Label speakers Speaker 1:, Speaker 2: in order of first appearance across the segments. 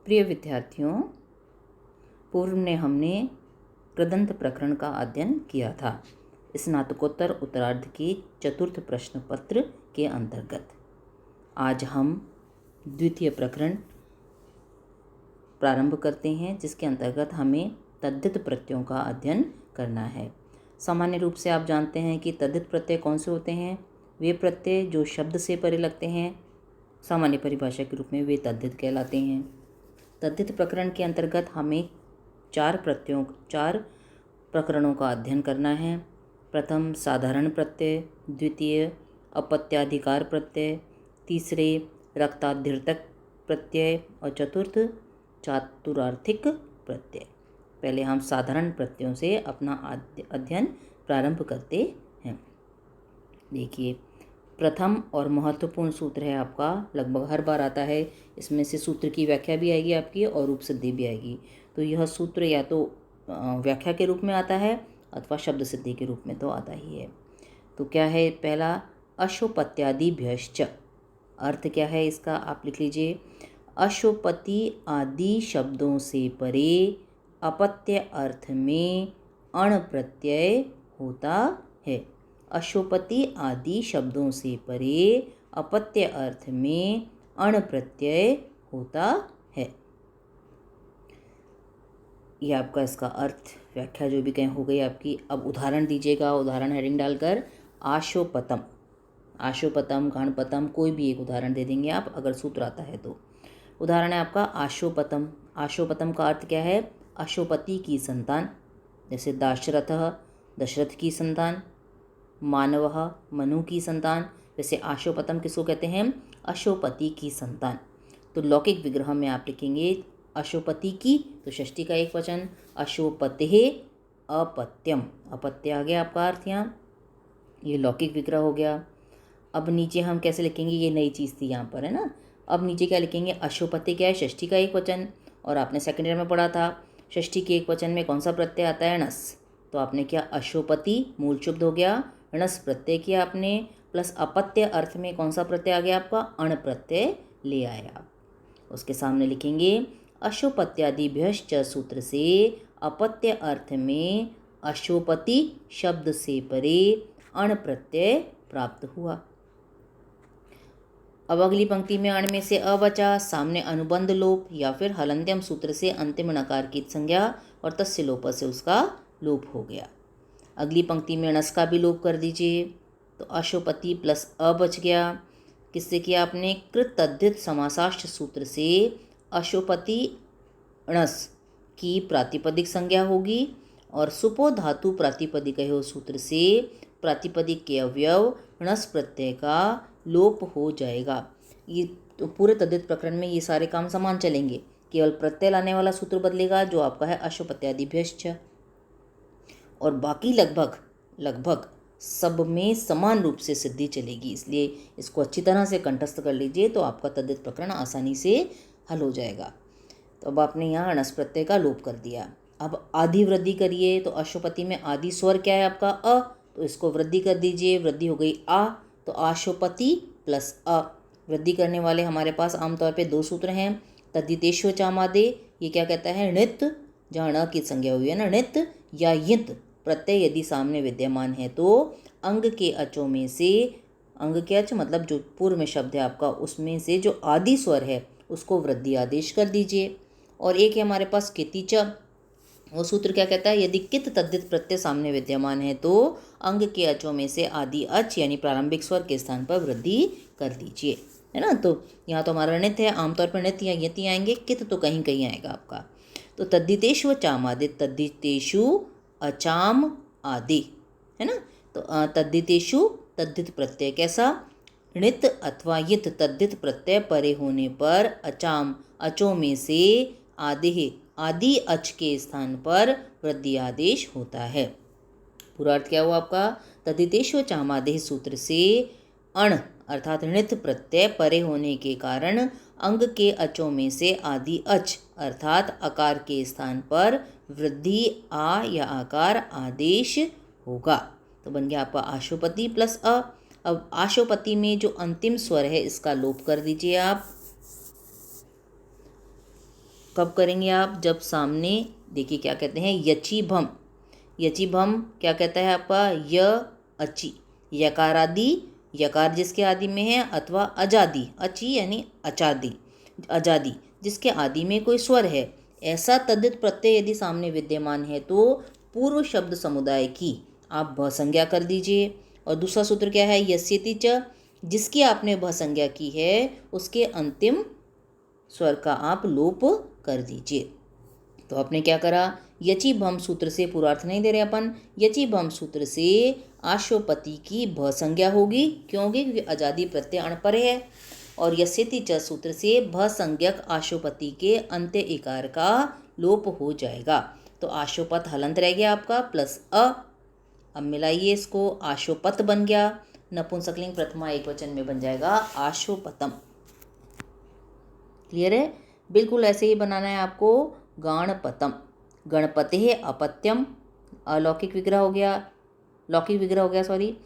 Speaker 1: प्रिय विद्यार्थियों, पूर्व में हमने कृदंत प्रकरण का अध्ययन किया था स्नातकोत्तर उत्तरार्ध के चतुर्थ प्रश्न पत्र के अंतर्गत। आज हम द्वितीय प्रकरण प्रारंभ करते हैं, जिसके अंतर्गत हमें तद्धित प्रत्ययों का अध्ययन करना है। सामान्य रूप से आप जानते हैं कि तद्धित प्रत्यय कौन से होते हैं। वे प्रत्यय जो शब्द से परे लगते हैं, सामान्य परिभाषा के रूप में वे तद्धित कहलाते हैं। तद्धित प्रकरण के अंतर्गत हमें चार प्रकरणों का अध्ययन करना है। प्रथम साधारण प्रत्यय, द्वितीय अपत्याधिकार प्रत्यय, तीसरे रक्ताद्यर्थक प्रत्यय और चतुर्थ चातुरार्थिक प्रत्यय। पहले हम साधारण प्रत्ययों से अपना अध्ययन प्रारंभ करते हैं। देखिए, प्रथम और महत्वपूर्ण सूत्र है आपका, लगभग हर बार आता है। इसमें से सूत्र की व्याख्या भी आएगी आपकी और उपसिद्धि भी आएगी। तो यह सूत्र या तो व्याख्या के रूप में आता है अथवा शब्द सिद्धि के रूप में तो आता ही है। तो क्या है पहला, अशोपत्यादिभ्यश्च। अर्थ क्या है इसका आप लिख लीजिए। अशोपति आदि शब्दों से परे अपत्य अर्थ में अण प्रत्यय होता है। अशोपति आदि शब्दों से परे अपत्य अर्थ में अण प्रत्यय होता है। यह आपका इसका अर्थ व्याख्या जो भी कहीं हो गई आपकी। अब उदाहरण दीजिएगा, उदाहरण हेडिंग डालकर। आशोपतम, आशोपतम, गणपतम, कोई भी एक उदाहरण दे देंगे आप अगर सूत्र आता है तो। उदाहरण है आपका आशोपतम। आशोपतम का अर्थ क्या है? अशोपति की संतान, जैसे दाशरथः दशरथ की संतान, मानवः मनु की संतान। वैसे आशोपतम किसको कहते हैं? अशोपति की संतान। तो लौकिक विग्रह में आप लिखेंगे अशोपति की, तो षष्ठी का एक वचन, अशोपतेः अपत्यम, अपत्य आ गया आपका अर्थ यहाँ। ये लौकिक विग्रह हो गया। अब नीचे हम कैसे लिखेंगे, ये नई चीज़ थी यहाँ पर, है ना। अब नीचे क्या लिखेंगे? अशोपति क्या है? षष्ठी का एक वचन। और आपने सेकंड ईयर में पढ़ा था षष्ठी के एक वचन में कौन सा प्रत्यय आता है? णस। तो आपने क्या, अशोपति मूल शुद्ध हो गया, णस प्रत्यय किया आपने, प्लस अपत्य अर्थ में कौन सा प्रत्यय आ गया आपका? अण प्रत्यय ले आए आप। उसके सामने लिखेंगे अशोपत्यादिभ्यश्च सूत्र से अपत्य अर्थ में अशोपति शब्द से परे अण प्रत्यय प्राप्त हुआ। अब अगली पंक्ति में अण में से अ बचा, सामने अनुबंध लोप या फिर हलन्त्यम सूत्र से अंतिम नकार की संज्ञा और तस्य लोप से उसका लोप हो गया। अगली पंक्ति में णस का भी लोप कर दीजिए, तो अशोपति प्लस अ बच गया। किससे किया आपने? कृत तद्धित समासाष्ट सूत्र से अशोपति णस की प्रातिपदिक संज्ञा होगी और सुपो धातु प्रातिपदिक सूत्र से प्रातिपदिक के अवयव णस प्रत्यय का लोप हो जाएगा। ये तो पूरे तद्धित प्रकरण में ये सारे काम समान चलेंगे, केवल प्रत्यय लाने वाला सूत्र बदलेगा जो आपका है अशोपत्यादिभ्यश्च, और बाकी लगभग सब में समान रूप से सिद्धि चलेगी। इसलिए इसको अच्छी तरह से कंठस्थ कर लीजिए तो आपका तद्धित प्रकरण आसानी से हल हो जाएगा। तो अब आपने यहाँ णस प्रत्यय का लोप कर दिया। अब आदि वृद्धि करिए, तो अशोपति में आदि स्वर क्या है आपका? अ, तो इसको वृद्धि कर दीजिए, वृद्धि हो गई आ, तो आशोपति प्लस अ। वृद्धि करने वाले हमारे पास आमतौर पे दो सूत्र हैं, तद्धितेष्व चामादे। ये क्या कहता है? णित, जहाँ ण की संज्ञा हुई है ना, णित या यित प्रत्यय यदि सामने विद्यमान है तो अंग के अचों में से, अंग के अच मतलब जो पूर्व में शब्द है आपका, उसमें से जो आदि स्वर है उसको वृद्धि आदेश कर दीजिए। और एक है हमारे पास कितिच, वो सूत्र क्या कहता है? यदि कित तद्धित प्रत्यय सामने विद्यमान है तो अंग के अचों में से आदि अच यानी प्रारंभिक स्वर के स्थान पर वृद्धि कर दीजिए, है ना। तो यहाँ तो हमारा णित है, आमतौर पर णित या यति आएंगे, कित तो कहीं कहीं आएगा आपका। तो तद्धितेषु चामादि, तद्धितेषु अचाम आदि, है ना। तो तद्धितेषु तद्धित प्रत्यय कैसा? णित अथवा यित तद्धित प्रत्यय परे होने पर अचाम अचों में से आदि अच के स्थान पर वृद्धि आदेश होता है। पूरा अर्थ क्या हुआ आपका? तद्धितेषु चामादेह सूत्र से अण अर्थात णित प्रत्यय परे होने के कारण अंग के अचों में से आदि अच अर्थात अकार के स्थान पर वृद्धि आ या आकार आदेश होगा। तो बन गया आपका आशोपति प्लस अ। अब आशोपति में जो अंतिम स्वर है इसका लोप कर दीजिए आप। कब करेंगे आप? जब सामने देखिए क्या कहते हैं, यची भम। यची भम क्या कहता है आपका? य अची, यकारादि, यकार जिसके आदि में है, अथवा अजादि, अची यानी अचादि, अजादि जिसके आदि में कोई स्वर है, ऐसा तद्धित प्रत्यय यदि सामने विद्यमान है तो पूर्व शब्द समुदाय की आप भ संज्ञा कर दीजिए। और दूसरा सूत्र क्या है? यस्यति च, जिसकी आपने भ संज्ञा की है उसके अंतिम स्वर का आप लोप कर दीजिए। तो आपने क्या करा? यची भम सूत्र से, पूर्वार्थ नहीं दे रहे अपन, यची भम सूत्र से आश्वपति की भ संज्ञा होगी। क्यों होगी? क्योंकि अजादि प्रत्यय अणपर है। और यस्यति च सूत्र से भ संज्ञक आश्वपति के अंत्य इकार का लोप हो जाएगा। तो आश्वपत हलंत रह गया आपका प्लस अ। अब मिलाइए इसको, आशोपत बन गया, नपुंसकलिंग प्रथमा एकवचन में बन जाएगा आशोपतम। क्लियर है? बिल्कुल ऐसे ही बनाना है आपको। गणपतम, गणपते अपत्यम, अलौकिक विग्रह हो गया, लौकिक विग्रह हो गया सॉरी।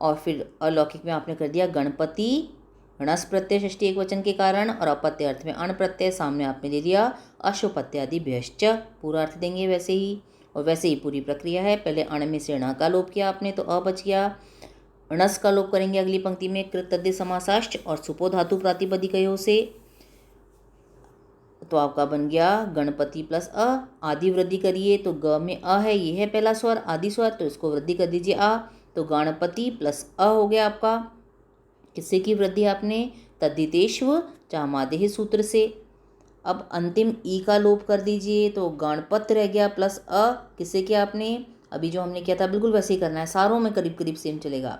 Speaker 1: और फिर अलौकिक में आपने कर दिया गणपति, णस प्रत्यय षष्ठी एकवचन के कारण, और अपत्य अर्थ में अण प्रत्यय सामने आपने दे दिया अशुपत्यादि भ्यश्च, पूरा अर्थ देंगे वैसे ही। और वैसे ही पूरी प्रक्रिया है। पहले अण में से ण का लोप किया आपने तो अ बच गया, णस का लोप करेंगे अगली पंक्ति में कृत तद्धित समासाश्च और सुपो धातु प्रातिपदिकयोः से, तो आपका बन गया गणपति प्लस अ। आदि वृद्धि करिए तो ग में अ है, ये है पहला स्वर आदि स्वर, तो इसको वृद्धि कर दीजिए आ, तो गणपति प्लस अ हो गया आपका। किससे की वृद्धि आपने? तद्धितेष्व चामादेह सूत्र से। अब अंतिम ई का लोप कर दीजिए तो गणपत रह गया प्लस अ। किससे किया आपने? अभी जो हमने किया था बिल्कुल वैसे ही करना है, सारों में करीब करीब सेम चलेगा।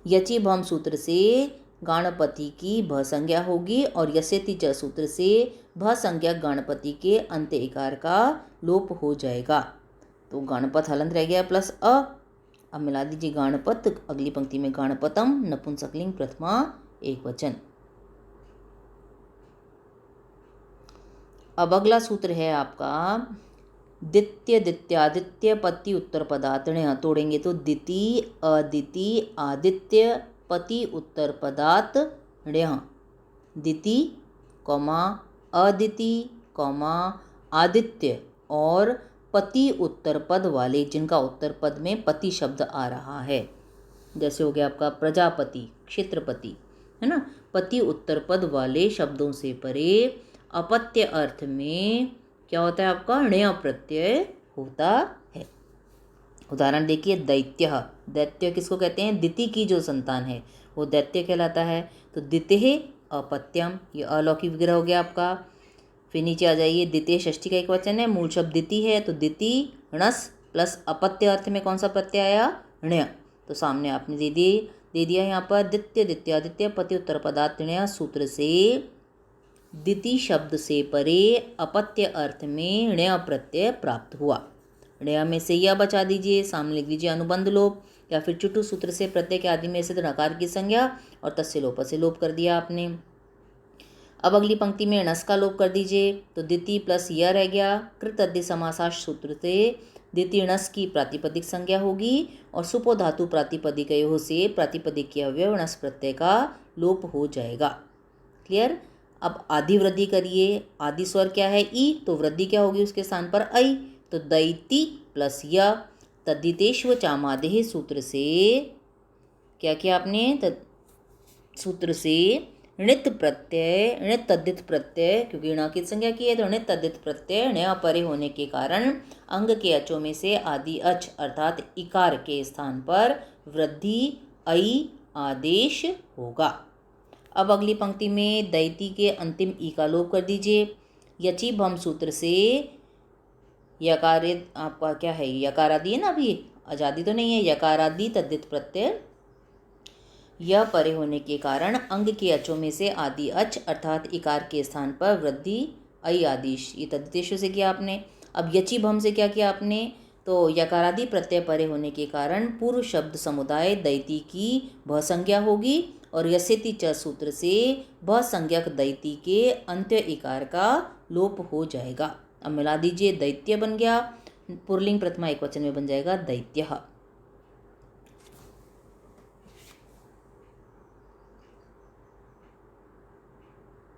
Speaker 1: यची भम सूत्र से गणपति की भ संज्ञा होगी और यस्यति च सूत्र से भ संज्ञा गणपति के अंत्य इकार का लोप हो जाएगा। तो गणपत हलंत रह गया प्लस अ। अब मिला दीजिए गणपत, अगली पंक्ति में गणपतम, नपुंसकलिंग प्रथमा एकवचन। अब अगला सूत्र है आपका द्वितीय, द्वित्यादित्य पति उत्तर पदातण्य, तोड़ेंगे तो दिति अदिति आदित्य पति उत्तर पदात ण्य, दिति कौमा अदिति कौमा आदित्य और पति उत्तर पद वाले जिनका उत्तर पद में पति शब्द आ रहा है, जैसे हो गया आपका प्रजापति, क्षेत्रपति, है ना। पति उत्तर पद वाले शब्दों से परे अपत्य अर्थ में क्या होता है आपका? ण्य प्रत्यय होता है। उदाहरण देखिए, दैत्य, दैत्य किसको कहते हैं? दिति की जो संतान है वो दैत्य कहलाता है। तो दिते अपत्यम, ये अलौकिक विग्रह हो गया आपका। फिर नीचे आ जाइए, द्वितीय षष्ठी का एक वचन है, मूल शब्द दिति है, तो दिति णस प्लस अपत्य अर्थ में कौन सा प्रत्यय आया? ण्य। तो सामने आपने दे दिया यहाँ पर द्वितीय, द्वित्यादित्य पति उत्तर पदात ण्य सूत्र से दिति शब्द से परे अपत्य अर्थ में ण्य प्रत्यय प्राप्त हुआ। ण्य में से यह बचा दीजिए, सामने लिख दीजिए अनुबंध लोप, या फिर चुटु सूत्र से प्रत्यय के आदि में से नकार की संज्ञा और तस्य लोप से लोप कर दिया आपने। अब अगली पंक्ति में णस का लोप कर दीजिए, तो दिति प्लस य रह गया। कृत तद्धित समासाश्च सूत्र से दिति णस की प्रातिपदिक संज्ञा होगी और सुपो धातु प्रातिपदिकयोः से प्रातिपदिक के अवयव णस प्रत्यय का लोप हो जाएगा। क्लियर? अब आदि वृद्धि करिए, आदि स्वर क्या है? ई, तो वृद्धि क्या होगी उसके स्थान पर? ऐ, तो दैति प्लस य, तद्धितेष्व चामादेह सूत्र से क्या किया आपने? सूत्र से णित प्रत्यय, णित तद्धित प्रत्यय, क्योंकि ण की संज्ञा की है तो णित तद्धित प्रत्यय ण्य परे होने के कारण अंग के अचों में से आदि अच अर्थात इकार के स्थान पर वृद्धि ऐ आदेश होगा। अब अगली पंक्ति में दैति के अंतिम ई का लोप कर दीजिए। यची भम सूत्र से यकारित आपका क्या है? यकारादि है ना, अभी आजादी तो नहीं है, यकारादि तद्धित प्रत्यय यह परे होने के कारण अंग के अचों में से आदि अच अर्थात इकार के स्थान पर वृद्धि ऐ आदेश, ये तद्धितेषु से किया आपने। अब यची भम से क्या किया आपने? तो यकारादि प्रत्यय परे होने के कारण पूर्व शब्द समुदाय दैति की भ संज्ञा होगी और यस्यति च सूत्र से भ संज्ञक दैति के अंत्य इकार का लोप हो जाएगा। अब मिला दीजिए, दैत्य बन गया, पुल्लिंग प्रथमा एकवचन में बन जाएगा दैत्यः।